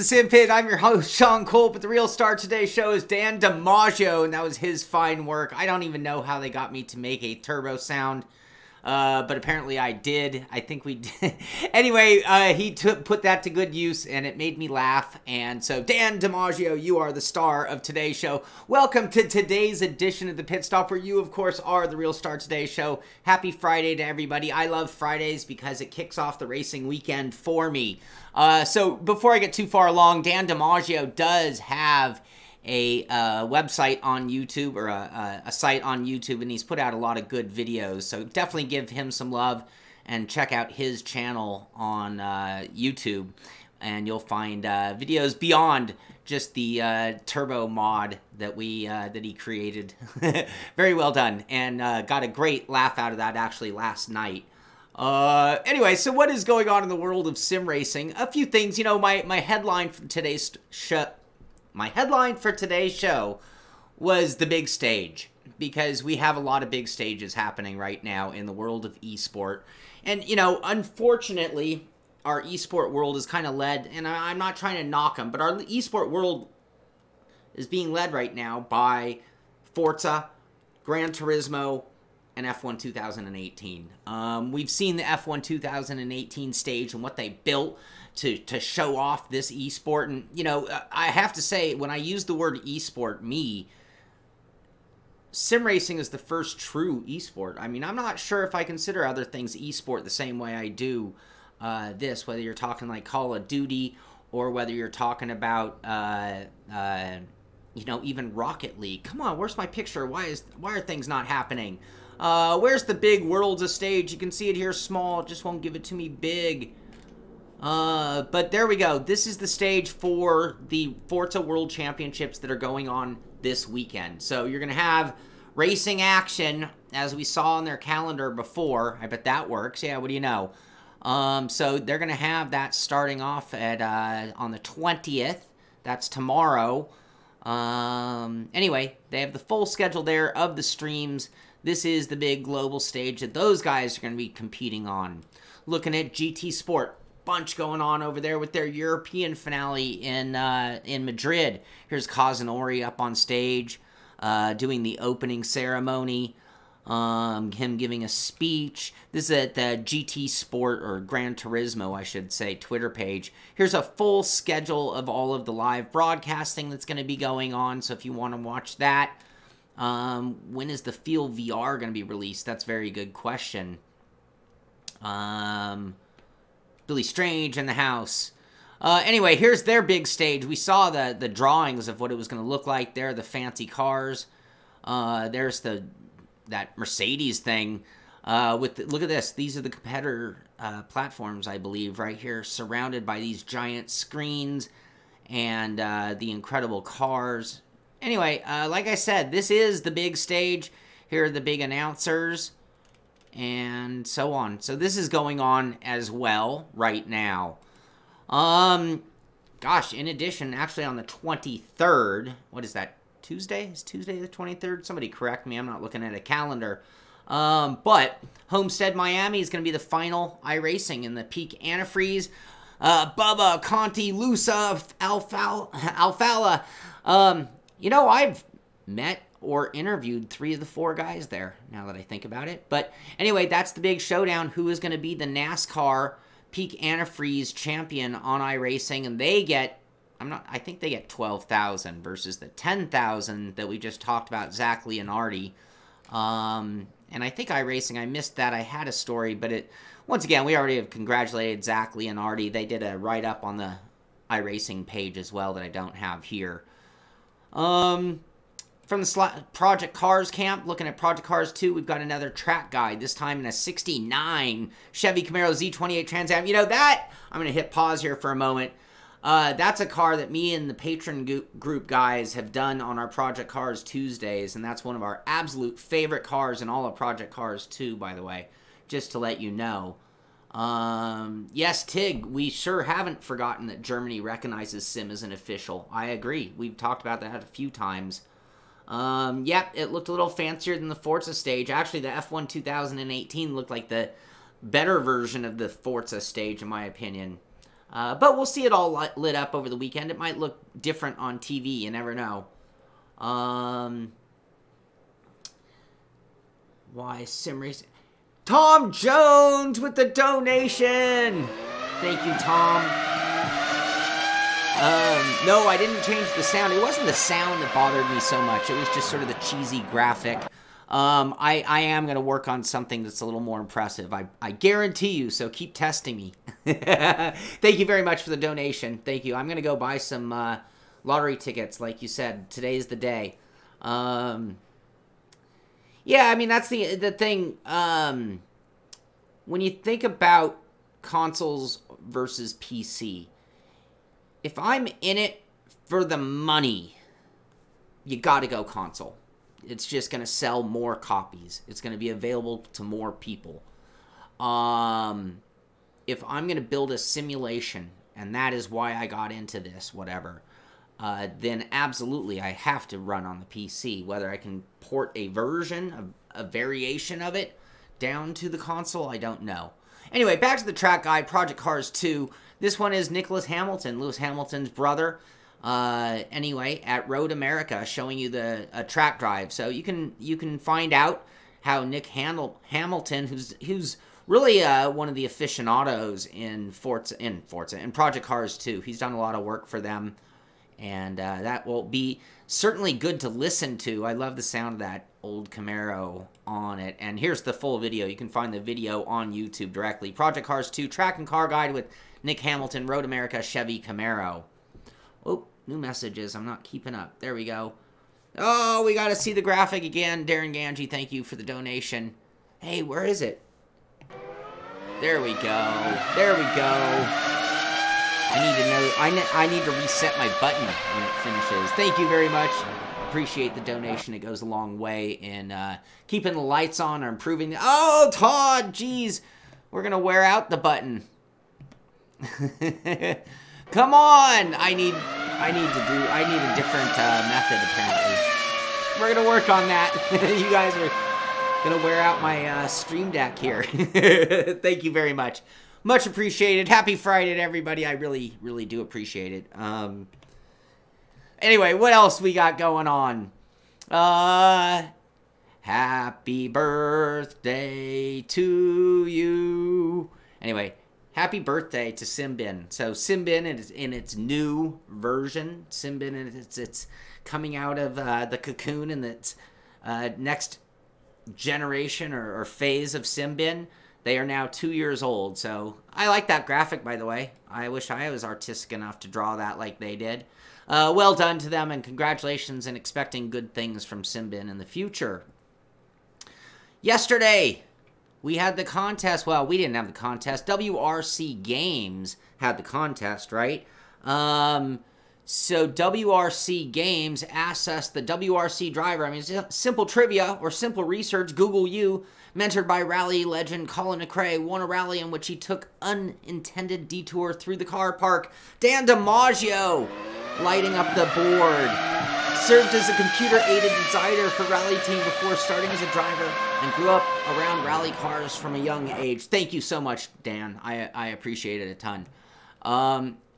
the Simpit. I'm your host, Sean Cole, but the real star of today's show is Dan DiMaggio, and that was his fine work. I don't even know how they got me to make a turbo sound, but apparently I did. I think we did. Anyway, he put that to good use, and it made me laugh. And so, Dan DiMaggio, you are the star of today's show. Welcome to today's edition of the Pitstop, where you, of course, are the real star of today's show. Happy Friday to everybody. I love Fridays because it kicks off the racing weekend for me. So before I get too far along, Dan DiMaggio does have a website on YouTube, or a site on YouTube, and he's put out a lot of good videos. So definitely give him some love and check out his channel on YouTube, and you'll find videos beyond just the turbo mod that he created. Very well done, and got a great laugh out of that actually last night. Anyway, so what is going on in the world of sim racing? A few things. You know, my headline for today's show was the big stage, because we have a lot of big stages happening right now in the world of esport. And, you know, unfortunately, our esport world is kind of led, and I'm not trying to knock them, but our esport world is being led right now by Forza, Gran Turismo, and F1 2018. We've seen the F1 2018 stage and what they built to show off this esport. And, you know, I have to say, when I use the word esport, sim racing is the first true esport. I mean, I'm not sure if I consider other things esport the same way I do this, whether you're talking like Call of Duty, or whether you're talking about you know, even Rocket League. Come on, where's my picture? Why are things not happening? Where's the big Worlds of stage? You can see it here small. It just won't give it to me big. But there we go. This is the stage for the Forza World Championships that are going on this weekend. So you're going to have racing action, as we saw on their calendar before. I bet that works. Yeah, what do you know? So they're going to have that starting off at on the 20th. That's tomorrow. Anyway, they have the full schedule there of the streams. This is the big global stage that those guys are going to be competing on. Looking at GT Sport, bunch going on over there with their European finale in Madrid. Here's Kazunori up on stage, doing the opening ceremony. Him giving a speech. This is at the GT Sport, or Gran Turismo, I should say, Twitter page. Here's a full schedule of all of the live broadcasting that's going to be going on, so if you want to watch that. When is the Feel VR going to be released? That's a very good question. Billy Strange in the house. Anyway, here's their big stage. We saw the drawings of what it was going to look like. There are the fancy cars. There's that Mercedes thing. Look at this. These are the competitor platforms, I believe, right here, surrounded by these giant screens and the incredible cars. Anyway, like I said, this is the big stage. Here are the big announcers, and so on. So this is going on as well right now. Gosh, in addition, actually on the 23rd, what is that, Tuesday? Is Tuesday the 23rd? Somebody correct me, I'm not looking at a calendar. But Homestead Miami is going to be the final iRacing in the peak antifreeze. Bubba, Conti, Lusa, Alfala. You know, I've met or interviewed 3 of the 4 guys there, now that I think about it. But anyway, that's the big showdown. Who is going to be the NASCAR peak antifreeze champion on iRacing? And they get, I think they get 12,000 versus the 10,000 that we just talked about, Zach Leonardi. And I think iRacing, I missed that. I had a story, but once again, we already have congratulated Zach Leonardi. They did a write-up on the iRacing page as well that I don't have here. From the Project Cars camp, looking at Project Cars 2, we've got another track guide, this time in a 69 Chevy Camaro Z28 Trans Am. You know that, I'm going to hit pause here for a moment. That's a car that me and the patron group guys have done on our Project Cars Tuesdays, and that's one of our absolute favorite cars in all of Project Cars 2, by the way, just to let you know. Yes, Tig, we sure haven't forgotten that Germany recognizes sim as an official. I agree. We've talked about that a few times. Yep, it looked a little fancier than the Forza stage. Actually, the F1 2018 looked like the better version of the Forza stage, in my opinion. But we'll see it all lit up over the weekend. It might look different on TV. You never know. Why sim racing? Tom Jones with the donation. Thank you, Tom. No, I didn't change the sound. It wasn't the sound that bothered me so much. It was just sort of the cheesy graphic. I am going to work on something that's a little more impressive. I guarantee you, so keep testing me. Thank you very much for the donation. Thank you. I'm going to go buy some lottery tickets, like you said. Today's the day. Yeah, I mean, that's the thing. When you think about consoles versus PC, if I'm in it for the money, you got to go console. It's just going to sell more copies. It's going to be available to more people. If I'm going to build a simulation, and that is why I got into this, whatever, then absolutely I have to run on the PC. Whether I can port a version, a variation of it, down to the console, I don't know. Anyway, back to the track guide, Project Cars 2. This one is Nicholas Hamilton, Lewis Hamilton's brother. Anyway, at Road America, showing you the track drive. So you can find out how Nick Hamilton, who's really one of the aficionados in Project Cars 2. He's done a lot of work for them, and that will be certainly good to listen to. I love the sound of that old Camaro on it. And here's the full video. You can find the video on YouTube directly. Project Cars 2 track and car guide with Nick Hamilton, Road America, Chevy Camaro. Oh, new messages. I'm not keeping up. There we go. Oh, we got to see the graphic again. Darren Ganji, thank you for the donation. Hey, where is it? There we go. There we go. I need to know. I need to reset my button when it finishes. Thank you very much. Appreciate the donation. It goes a long way in keeping the lights on or improving the... Oh, Todd, geez. We're going to wear out the button. Come on! I need a different method, apparently. We're gonna work on that. You guys are gonna wear out my stream deck here. Thank you very much. Much appreciated. Happy Friday to everybody. I really, really do appreciate it. Anyway, what else we got going on? Happy birthday to you. Anyway, happy birthday to Simbin. So Simbin is in its new version. Simbin, it's coming out of the cocoon in its next generation or phase of Simbin. They are now 2 years old. So I like that graphic, by the way. I wish I was artistic enough to draw that like they did. Well done to them, and congratulations, and expecting good things from Simbin in the future. Yesterday, we had the contest. Well, we didn't have the contest. WRC Games had the contest, right? So WRC Games asked us, the WRC driver, I mean, it's simple trivia or simple research, Google you, mentored by rally legend Colin McRae, won a rally in which he took unintended detour through the car park. Dan DiMaggio lighting up the board. Served as a computer-aided designer for Rally Team before starting as a driver and grew up around rally cars from a young age. Thank you so much, Dan. I appreciate it a ton.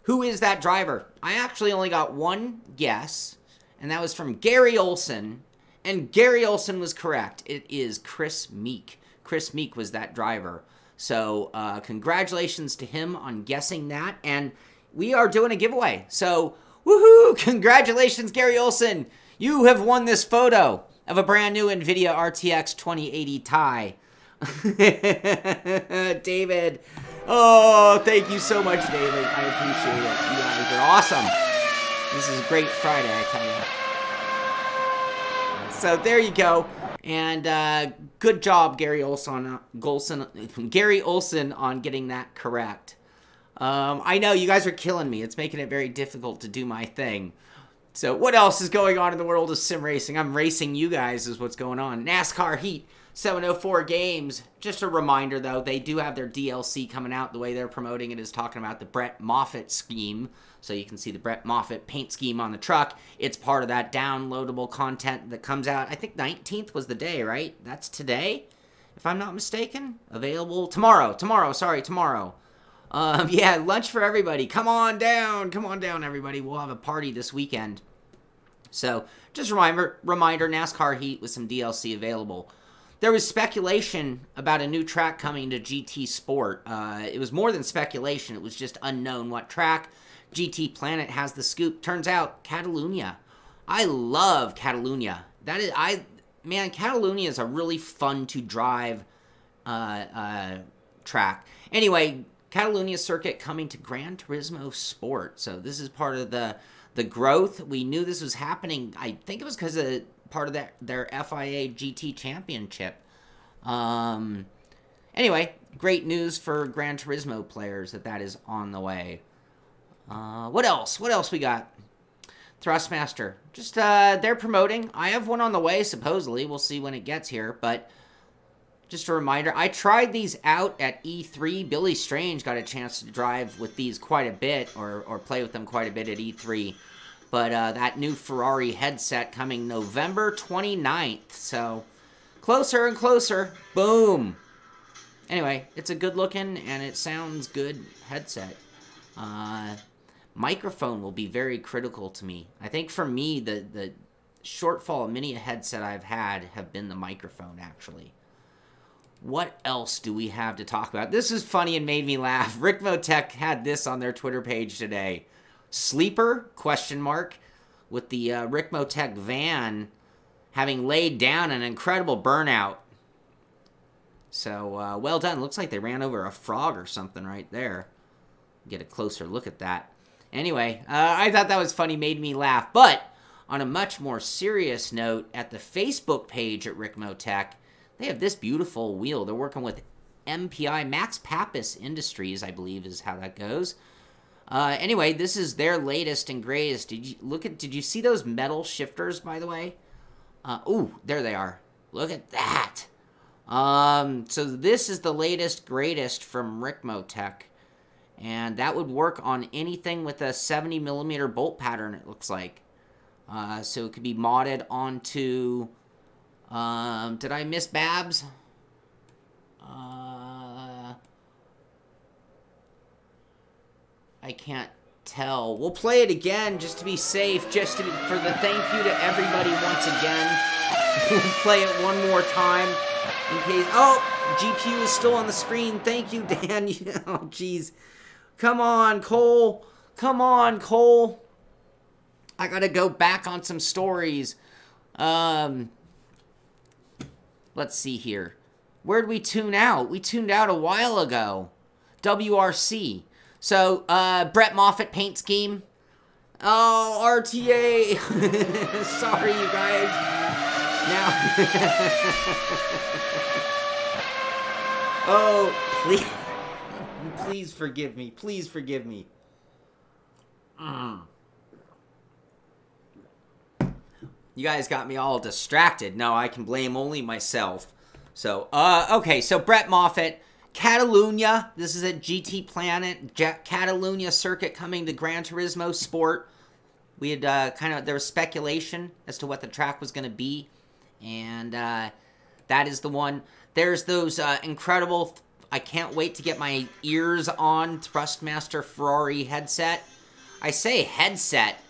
Who is that driver? I actually only got one guess, and that was from Gary Olson. And Gary Olson was correct. It is Chris Meek. Chris Meek was that driver. So congratulations to him on guessing that. And we are doing a giveaway. So woohoo! Congratulations, Gary Olson. You have won this photo of a brand new NVIDIA RTX 2080 Ti. David. Oh, thank you so much, David. I appreciate it. You guys are awesome. This is a great Friday, I tell you. So there you go. And good job, Gary Olson on getting that correct. I know, you guys are killing me. It's making it very difficult to do my thing. So what else is going on in the world of sim racing? I'm racing you guys is what's going on. NASCAR Heat 704 Games. Just a reminder, though, they do have their DLC coming out. The way they're promoting it is talking about the Brett Moffitt scheme. So you can see the Brett Moffitt paint scheme on the truck. It's part of that downloadable content that comes out. I think 19th was the day, right? That's today, if I'm not mistaken. Available tomorrow. Tomorrow. Yeah, lunch for everybody. Come on down, everybody. We'll have a party this weekend. So, just a reminder, NASCAR Heat with some DLC available. There was speculation about a new track coming to GT Sport. It was more than speculation. It was just unknown what track. GT Planet has the scoop. Turns out, Catalunya. I love Catalunya. Man, Catalunya is a really fun to drive track. Anyway, Catalunya circuit coming to Gran Turismo Sport. So this is part of the growth. We knew this was happening. I think it was because of part of their FIA GT Championship. Anyway, great news for Gran Turismo players that is on the way. What else? What else we got? Thrustmaster. Just, they're promoting. I have one on the way, supposedly. We'll see when it gets here, but just a reminder, I tried these out at E3. Billy Strange got a chance to drive with these quite a bit, or play with them quite a bit at E3. But that new Ferrari headset coming November 29th, so closer and closer. Boom! Anyway, it's a good looking and it sounds good headset. Microphone will be very critical to me. I think for me, the shortfall of many a headset I've had have been the microphone, actually. What else do we have to talk about? This is funny and made me laugh. Rick Motec had this on their Twitter page today. Sleeper, question mark, with the Rick Motec van having laid down an incredible burnout. So, well done. Looks like they ran over a frog or something right there. Get a closer look at that. Anyway, I thought that was funny, made me laugh. But on a much more serious note, at the Facebook page at Rick Motec, they have this beautiful wheel. They're working with MPI, Max Pappas Industries, I believe is how that goes. Anyway, this is their latest and greatest. Did you see those metal shifters, by the way? Ooh, there they are. Look at that. So this is the latest, greatest from Rick Motec. And that would work on anything with a 70mm bolt pattern, it looks like. So it could be modded onto... did I miss Babs? I can't tell. We'll play it again just to be safe, for the thank you to everybody once again. We'll play it one more time in case... Oh, GPU is still on the screen. Thank you, Dan. Oh, jeez. Come on, Cole. Come on, Cole. I gotta go back on some stories. Let's see here. Where'd we tune out? We tuned out a while ago. WRC. So, Brett Moffitt paint scheme. Oh, RTA. Sorry, you guys. Now. Oh, please. Please forgive me. Please forgive me. You guys got me all distracted. No, I can blame only myself. So, okay. So, Brett Moffitt, Catalunya. This is at GT Planet. Catalunya circuit coming to Gran Turismo Sport. We had there was speculation as to what the track was going to be. And that is the one. There's those incredible... I can't wait to get my ears on Thrustmaster Ferrari headset. I say headset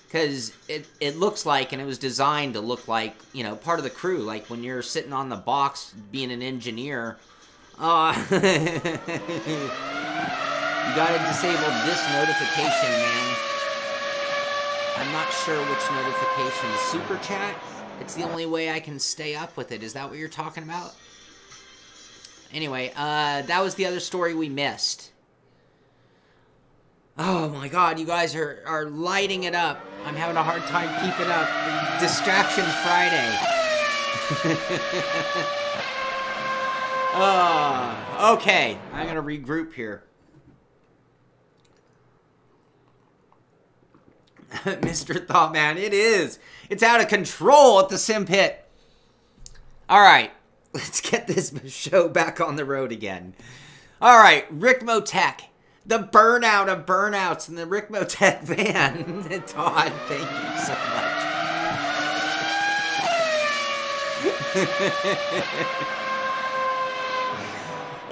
because it looks like, and it was designed to look like, you know, part of the crew. Like when you're sitting on the box being an engineer. You gotta disable this notification, man. I'm not sure which notification. Super chat? It's the only way I can stay up with it. Is that what you're talking about? Anyway, that was the other story we missed. Oh my god, you guys are lighting it up. I'm having a hard time keeping up. Distraction Friday. Okay, I'm gonna regroup here. Mr. Thoughtman, it is. It's out of control at the Simpit. Alright. Let's get this show back on the road again. All right, Rick Motec. The burnout of burnouts in the Rick Motec van. Todd, thank you so much.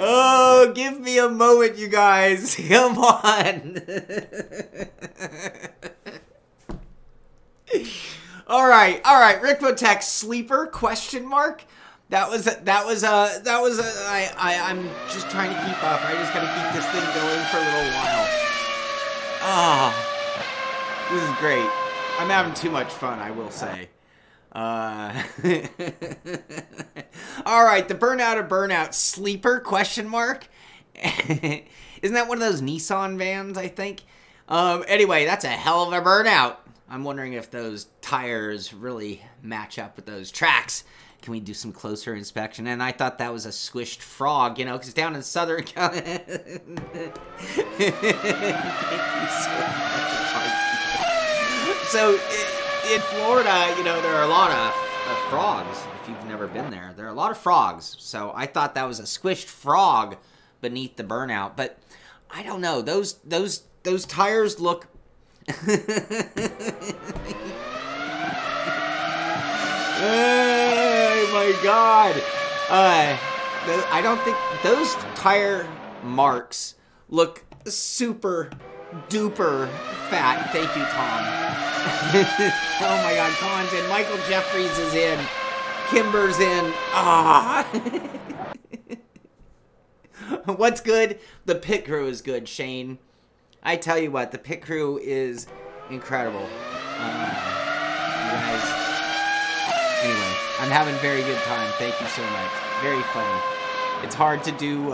Oh, give me a moment, you guys. Come on. All right. Rickmotech sleeper question mark. I'm just trying to keep up. I just gotta keep this thing going for a little while. Ah, this is great. I'm having too much fun, I will say. All right, the burnout of burnout sleeper question mark. Isn't that one of those Nissan vans, I think? Anyway, that's a hell of a burnout. I'm wondering if those tires really match up with those tracks. Can we do some closer inspection? And I thought that was a squished frog, you know, because down in Southern California. Thank you so much. So, in Florida, you know, there are a lot of frogs. If you've never been there, there are a lot of frogs. So I thought that was a squished frog beneath the burnout. But I don't know. Those tires look. Oh my God! I don't think those tire marks look super duper fat. Thank you, Tom. Oh my God, Colin's in. Michael Jeffries is in. Kimber's in. Ah. What's good? The pit crew is good, Shane. I tell you what, the pit crew is incredible. You guys. Anyway, I'm having a very good time. Thank you so much. Very funny. It's hard to do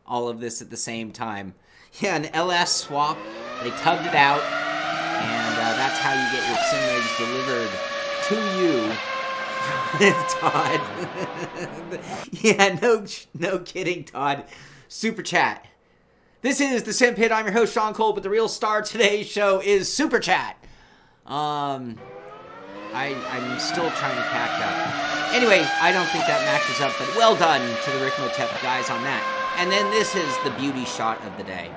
all of this at the same time. Yeah, an LS swap. They tugged it out, and that's how you get your sim rigs delivered to you, Todd. Yeah, no kidding, Todd. Super chat. This is the Simpit. I'm your host, Sean Cole, but the real star of today's show is Super Chat. I'm still trying to catch up. Anyway, I don't think that matches up, but well done to the Rickmotech guys on that. And then this is the beauty shot of the day.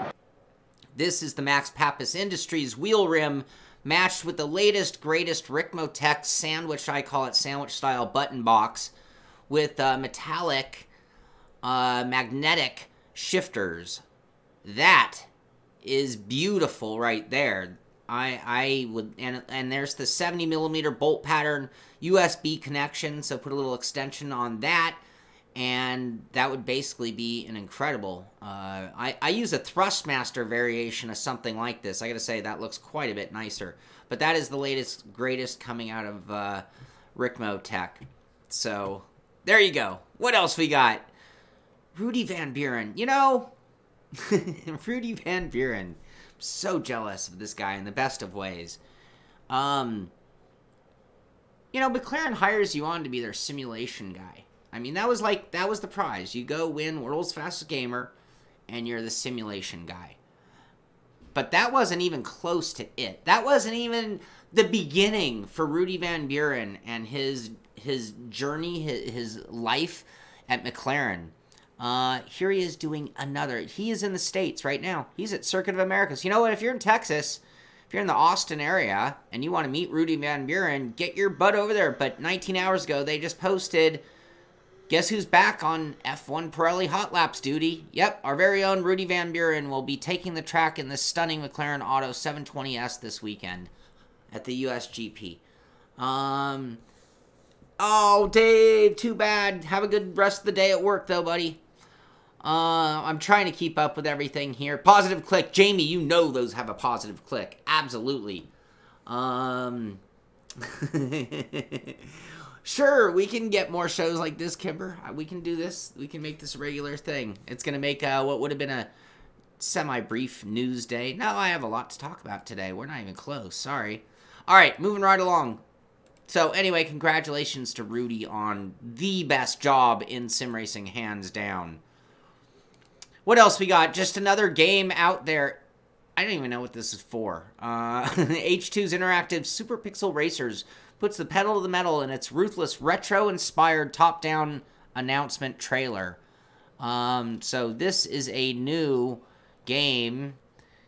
This is the Max Pappas Industries wheel rim matched with the latest, greatest Rickmotech sandwich, I call it sandwich-style button box, with metallic, magnetic shifters. That is beautiful right there. I would, and there's the 70mm bolt pattern USB connection, so put a little extension on that, and that would basically be an incredible, I use a Thrustmaster variation of something like this. I gotta say, that looks quite a bit nicer, but that is the latest, greatest coming out of Rickmotech. So, there you go. What else we got? Rudy Van Buren, you know, Rudy Van Buren. So jealous of this guy in the best of ways. You know, McLaren hires you on to be their simulation guy. I mean, that was the prize. You go win World's Fastest Gamer, and you're the simulation guy. But that wasn't even close to it. That wasn't even the beginning for Rudy Van Buren and his journey, his life at McLaren. Here he is doing another. He is in the States right now. He's at Circuit of Americas. You know what? If you're in Texas, if you're in the Austin area, and you want to meet Rudy Van Buren, get your butt over there. But 19 hours ago, they just posted, guess who's back on F1 Pirelli Hot Laps duty? Yep, our very own Rudy Van Buren will be taking the track in the stunning McLaren Auto 720S this weekend at the USGP. Oh, Dave, too bad. Have a good rest of the day at work, though, buddy. I'm trying to keep up with everything here. Positive click. Jamie, you know those have a positive click. Absolutely. Sure, we can get more shows like this, Kimber. We can do this. We can make this a regular thing. It's going to make what would have been a semi-brief news day. No, I have a lot to talk about today. We're not even close. Sorry. All right, moving right along. So, anyway, congratulations to Rudy on the best job in sim racing, hands down. What else we got? Just another game out there. I don't even know what this is for. H2's Interactive Super Pixel Racers puts the pedal to the metal in its ruthless, retro-inspired top-down announcement trailer. So this is a new game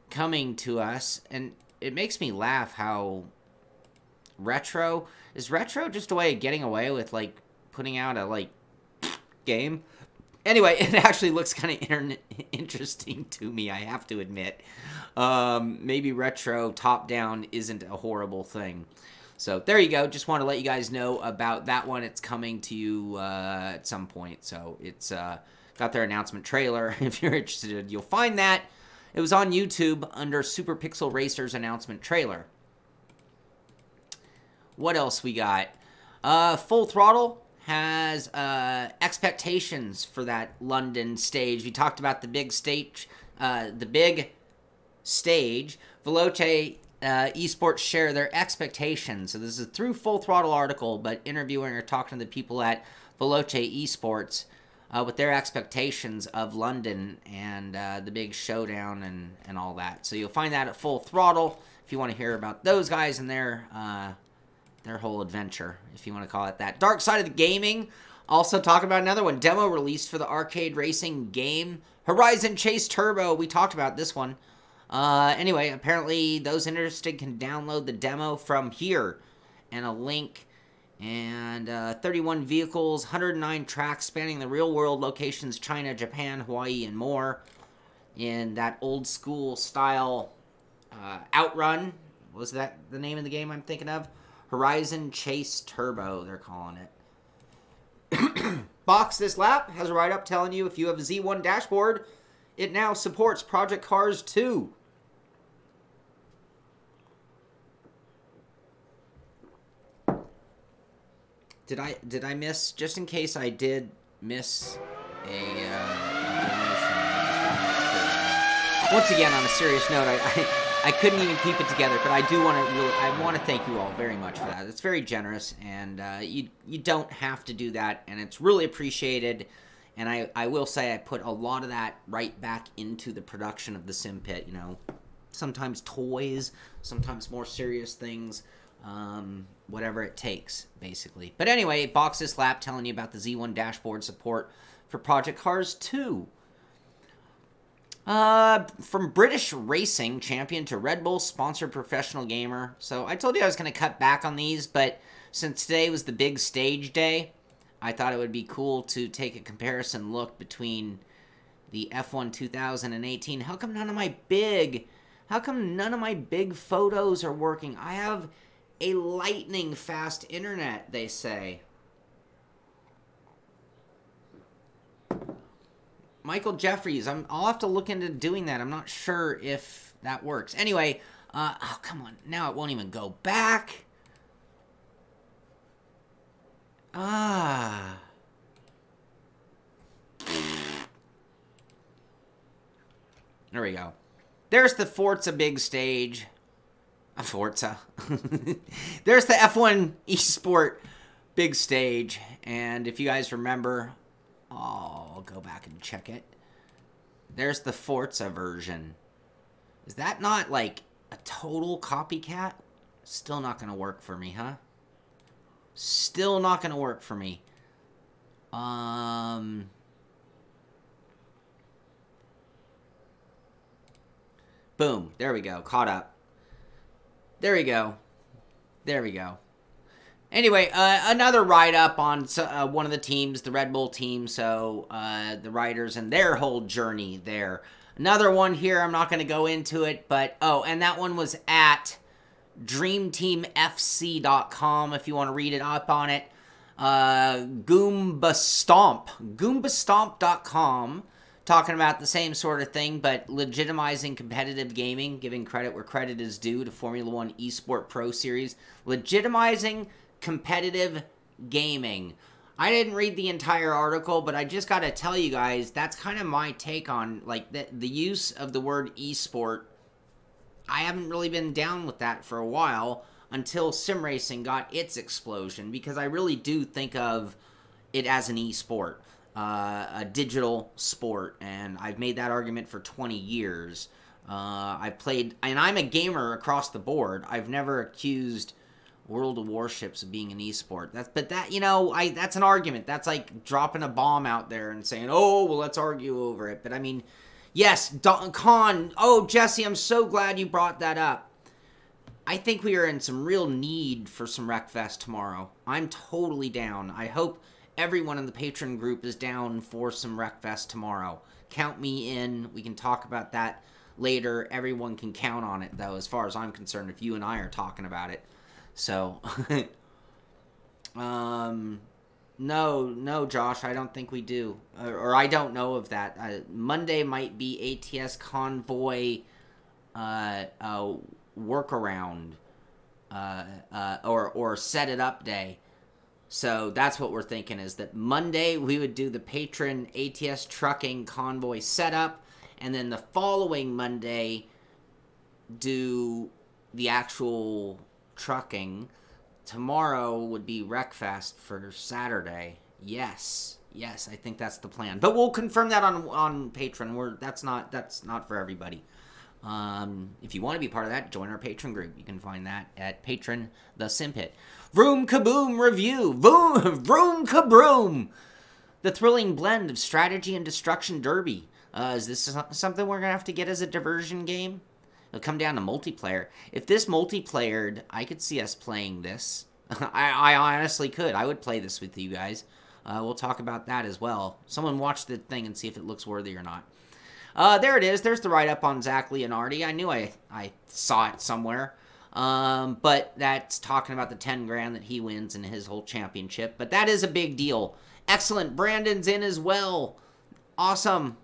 coming to us, and it makes me laugh how retro... Is retro just a way of getting away with, like, putting out a, like, game? Anyway, it actually looks kind of interesting to me, I have to admit. Maybe retro top-down isn't a horrible thing. So there you go. Just want to let you guys know about that one. It's coming to you at some point. So it's got their announcement trailer. If you're interested, you'll find that. It was on YouTube under Super Pixel Racers announcement trailer. What else we got? Full Throttle has expectations for that London stage. We talked about the big stage. Veloce Esports share their expectations. So this is through Full Throttle article, but interviewing or talking to the people at Veloce Esports with their expectations of London and the big showdown and all that. So you'll find that at Full Throttle if you want to hear about those guys and their whole adventure, if you want to call it that. Dark Side of the Gaming, also talking about another one. Demo released for the arcade racing game Horizon Chase Turbo. We talked about this one. Anyway, apparently those interested can download the demo from here. And a link. And 31 vehicles, 109 tracks spanning the real-world locations, China, Japan, Hawaii, and more. In that old-school style Outrun. Was that the name of the game I'm thinking of? Horizon Chase Turbo, they're calling it. Box This Lap has a write-up telling you if you have a Z1 dashboard, it now supports Project Cars 2. Did I miss, just in case I did miss a donation, once again, on a serious note, I couldn't even keep it together, but I do want to I want to thank you all very much for that. It's very generous, and you don't have to do that, and it's really appreciated. And I will say I put a lot of that right back into the production of the Simpit. You know, sometimes toys, sometimes more serious things, whatever it takes, basically. But anyway, Box This Lap telling you about the Z1 dashboard support for Project Cars 2. From British Racing Champion to Red Bull sponsored professional gamer. So I told you I was going to cut back on these, but since today was the big stage day, I thought it would be cool to take a comparison look between the F1 2018. How come none of my big photos are working? I have a lightning fast internet, they say. Michael Jeffries, I'll have to look into doing that. I'm not sure if that works. Anyway, oh, come on. Now it won't even go back. Ah. There we go. There's the Forza big stage. Forza. There's the F1 eSport big stage. And if you guys remember, I'll go back and check it. There's the Forza version. Is that not like a total copycat? Still not going to work for me, huh? Still not going to work for me. Boom. There we go. Caught up. There we go. There we go. Anyway, another write-up on one of the teams, the Red Bull team, so the riders and their whole journey there. Another one here, I'm not going to go into it, but, oh, and that one was at DreamTeamFC.com if you want to read it up on it. Goombastomp.com, talking about the same sort of thing, but legitimizing competitive gaming, giving credit where credit is due to Formula One Esport Pro Series. Legitimizing competitive gaming. I didn't read the entire article, but I just got to tell you guys, that's kind of my take on, like, the use of the word esport. I haven't really been down with that for a while until sim racing got its explosion, because I really do think of it as an esport, a digital sport, and I've made that argument for 20 years. I've played, and I'm a gamer across the board. I've never accused World of Warships of being an esport. That's an argument. That's like dropping a bomb out there and saying, oh, well, let's argue over it. But I mean, yes, Con, oh, Jesse, I'm so glad you brought that up. I think we are in some real need for some Wreckfest tomorrow. I'm totally down. I hope everyone in the patron group is down for some Wreckfest tomorrow. Count me in. We can talk about that later. Everyone can count on it, though, as far as I'm concerned, if you and I are talking about it. So, no, Josh, I don't think we do. Or I don't know of that. Monday might be ATS Convoy workaround or set it up day. So that's what we're thinking, is that Monday we would do the patron ATS trucking convoy setup, and then the following Monday do the actual trucking. Tomorrow would be Wreckfest for Saturday. Yes, I think that's the plan. But we'll confirm that on Patreon. That's not for everybody. If you want to be part of that, join our Patreon group. You can find that at Patron the Simpit. Vroom Kaboom review. Vroom Kabroom. The thrilling blend of strategy and destruction derby. Is this something we're gonna have to get as a diversion game? It'll come down to multiplayer. If this multiplayered, I could see us playing this. I honestly could. I would play this with you guys. We'll talk about that as well. Someone watch the thing and see if it looks worthy or not. There it is. There's the write-up on Zach Leonardi. I knew I saw it somewhere. But that's talking about the 10 grand that he wins in his whole championship. But that is a big deal. Excellent. Brandon's in as well. Awesome.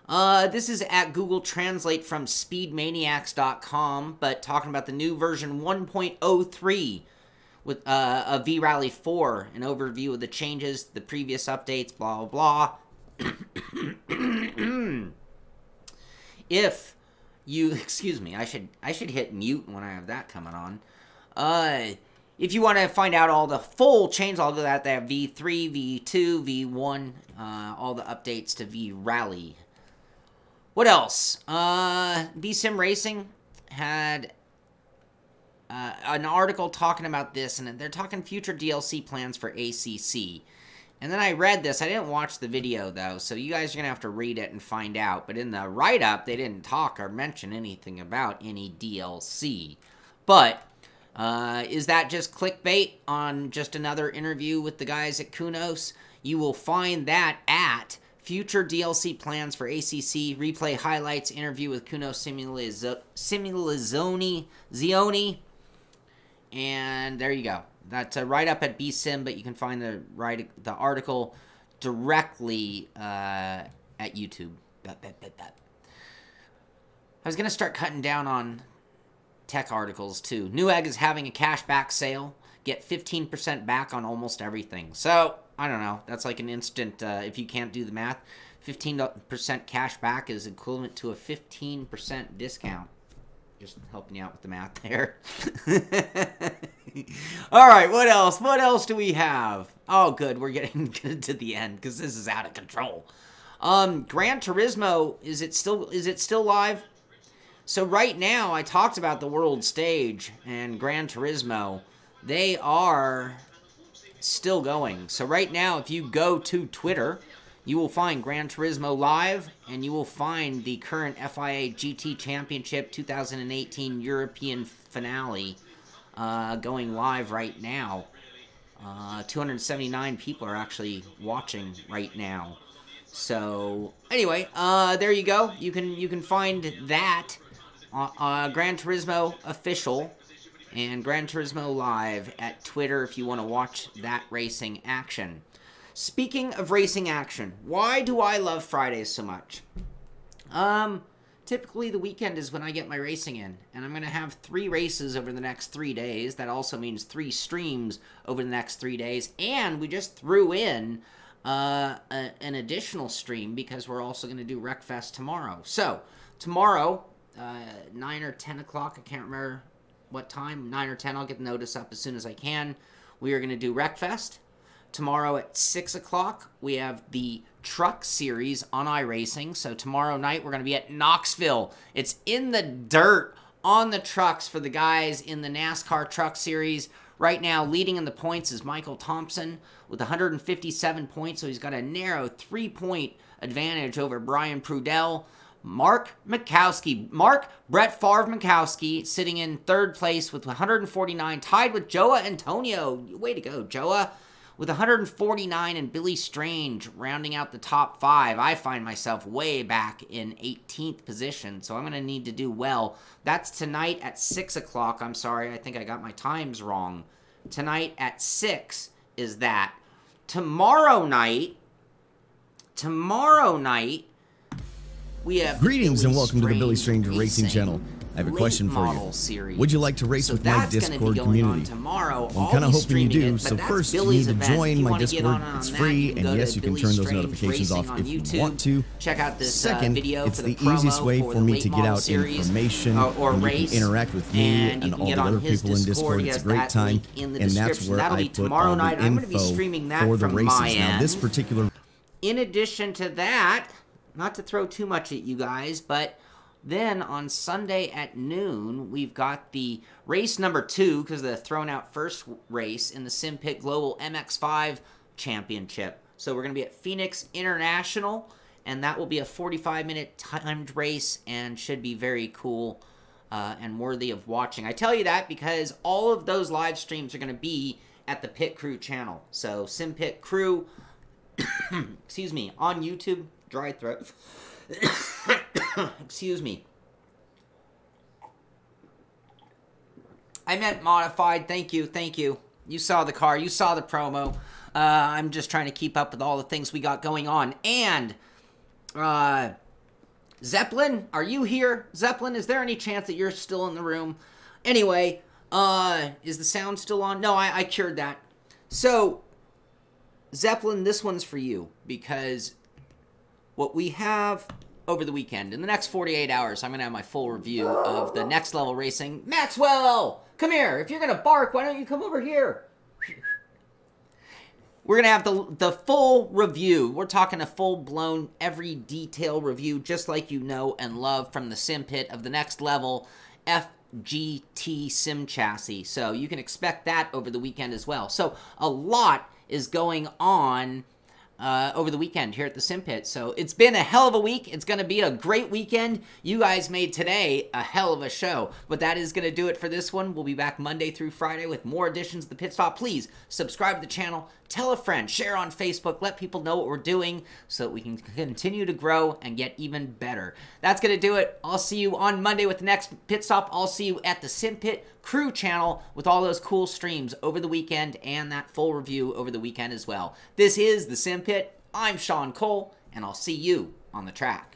This is at Google Translate from speedmaniacs.com, but talking about the new version 1.03 with a V-Rally 4, an overview of the changes, the previous updates, blah, blah, blah. If you, excuse me, I should hit mute when I have that coming on. If you want to find out all the full changes, all of that, they have V3, V2, V1, all the updates to V-Rally. What else? V-Sim Racing had an article talking about this, and they're talking future DLC plans for ACC. And then I read this. I didn't watch the video, though, so you guys are going to have to read it and find out. But in the write-up, they didn't talk or mention anything about any DLC. But is that just clickbait on just another interview with the guys at Kunos? You will find that at future DLC plans for ACC, replay highlights, interview with Kunos Zioni, and there you go. That's a write-up at BSim, but you can find the article directly at YouTube. I was going to start cutting down on tech articles, too. Newegg is having a cashback sale. Get 15% back on almost everything. So, I don't know. That's like an instant, if you can't do the math, 15% cash back is equivalent to a 15% discount. Just helping you out with the math there. All right, what else? What else do we have? Oh, good. We're getting to the end because this is out of control. Gran Turismo, is it still live? So right now, I talked about the world stage and Gran Turismo. They are still going. So right now, if you go to Twitter, you will find Gran Turismo live, and you will find the current FIA GT Championship 2018 European finale going live right now. 279 people are actually watching right now. So anyway, there you go. You can find that Gran Turismo official and Gran Turismo live at Twitter if you want to watch that racing action. Speaking of racing action, why do I love Fridays so much? Typically the weekend is when I get my racing in, and I'm going to have 3 races over the next 3 days. That also means 3 streams over the next 3 days, and we just threw in an additional stream because we're also going to do Wreckfest tomorrow. So, tomorrow, 9 or 10 o'clock, I can't remember what time, 9 or 10, I'll get the notice up as soon as I can. We are going to do Wreckfest. Tomorrow at 6 o'clock, we have the truck series on iRacing. So tomorrow night, we're going to be at Knoxville. It's in the dirt on the trucks for the guys in the NASCAR truck series. Right now, leading in the points is Michael Thompson with 157 points. So he's got a narrow 3-point advantage over Brian Prudell. Mark Mikowski. Mark Brett Favre Mikowski sitting in third place with 149, tied with Joa Antonio. Way to go, Joa. With 149 and Billy Strange rounding out the top 5. I find myself way back in 18th position, so I'm going to need to do well. That's tonight at 6 o'clock. I'm sorry, I think I got my times wrong. Tonight at 6 is that. Tomorrow night, we have Greetings and welcome to the Billy Strange Racing Channel. I have a question for you. Series. Would you like to race with my Discord community? Tomorrow. Well, I'm kind of hoping you do, so first you need to join my Discord. It's free, and yes, you can turn those notifications off if you want to. Check out this Second, video it's for the easiest way for me to get out information, and you can interact with me and all the other people in Discord. It's a great time, and that's where I put all the info for the races. Now, this particular... In addition to that, not to throw too much at you guys, but... Then on Sunday at noon, we've got the race number 2, because the thrown out first race in the Simpit Global MX5 Championship. So we're going to be at Phoenix International, and that will be a 45-minute timed race and should be very cool and worthy of watching. I tell you that because all of those live streams are going to be at the Pit Crew channel. So Simpit Crew, excuse me, on YouTube, dry throat. Excuse me. I meant modified. Thank you. Thank you. You saw the car. You saw the promo. I'm just trying to keep up with all the things we got going on. And, Zeppelin, are you here? Zeppelin, is there any chance that you're still in the room? Anyway, is the sound still on? No, I cured that. So, Zeppelin, this one's for you because what we have over the weekend, in the next 48 hours, I'm going to have my full review of the Next Level Racing. Maxwell, come here. If you're going to bark, why don't you come over here? We're going to have the full review. We're talking a full-blown, every detail review, just like you know and love from the Simpit of the Next Level FGT Sim Chassis. So you can expect that over the weekend as well. So a lot is going on over the weekend here at the Simpit. So it's been a hell of a week. It's going to be a great weekend. You guys made today a hell of a show. But that is going to do it for this one. We'll be back Monday through Friday with more editions of the Pit Stop. Please subscribe to the channel. Tell a friend. Share on Facebook. Let people know what we're doing so that we can continue to grow and get even better. That's going to do it. I'll see you on Monday with the next Pit Stop. I'll see you at the Simpit Crew channel with all those cool streams over the weekend and that full review over the weekend as well. This is the Simpit. I'm Sean Cole, and I'll see you on the track.